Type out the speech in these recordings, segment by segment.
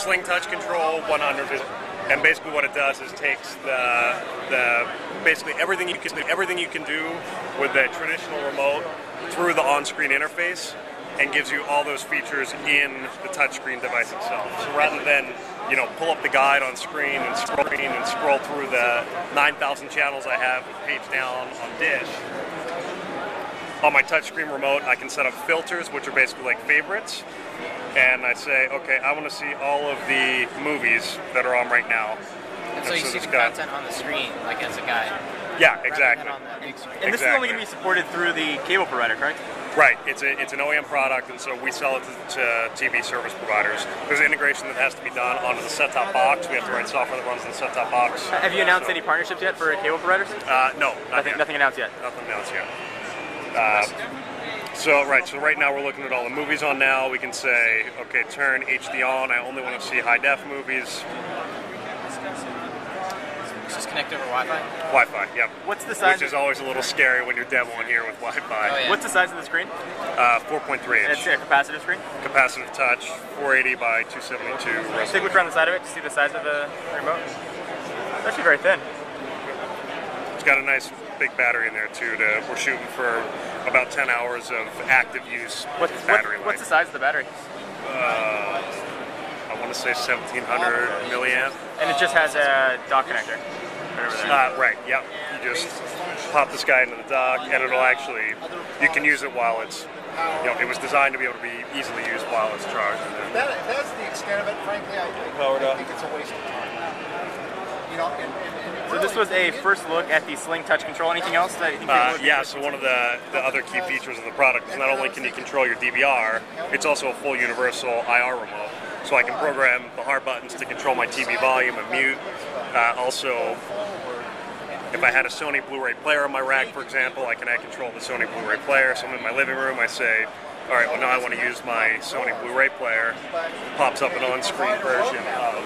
Sling touch control 100, and basically what it does is takes the basically everything you can do with the traditional remote through the on-screen interface, and gives you all those features in the touchscreen device itself. So rather than pull up the guide on screen and scroll through the 9,000 channels I have page down on Dish, on my touchscreen remote I can set up filters, which are basically like favorites, and I say, okay, I want to see all of the movies that are on right now. And so you see the content on the screen, like as a guide. Yeah, exactly. And this is only going to be supported through the cable provider, correct? Right. It's an OEM product, and so we sell it to TV service providers. There's an integration that has to be done onto the set-top box. We have to write software that runs on the set-top box. Have you announced any partnerships yet for cable providers? No, nothing announced yet. Nothing announced yet. So right now we're looking at all the movies on now. We can say, okay, turn HD on. I only want to see high-def movies. Just connect over Wi-Fi? Wi-Fi, yep. What's the size? Which is always a little scary when you're demoing here with Wi-Fi. Oh, yeah. What's the size of the screen? 4.3 inch. It's a capacitive screen? Capacitive touch, 480 by 272. Take a look around the side of it to see the size of the remote. It's actually very thin. It's got a nice big battery in there too. We're shooting for about 10 hours of active use battery life. What's the size of the battery? I want to say 1700 milliamp. And it just has a dock connector. Right, yep. You just pop this guy into the dock, and it'll actually, you can use it while it's, it was designed to be able to be easily used while it's charged. If that's the extent of it, frankly, I think it's a waste of time. So this was a first look at the Sling touch control. Anything else that you think yeah, so one of the other key features of the product is not only can you control your DVR, it's also a full universal IR remote. So I can program the hard buttons to control my TV volume and mute. Also, if I had a Sony Blu-ray player on my rack, for example, I can control the Sony Blu-ray player. So I'm in my living room, I say, all right, well now I want to use my Sony Blu-ray player. Pops up an on-screen version of,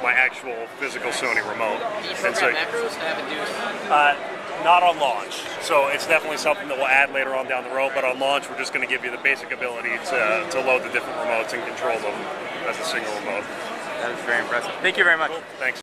my actual physical Sony remote. Do you program macros to have it do? Not on launch. So it's definitely something that we'll add later on down the road, but on launch we're just going to give you the basic ability to load the different remotes and control them as a single remote. That was very impressive. Thank you very much. Cool. Thanks.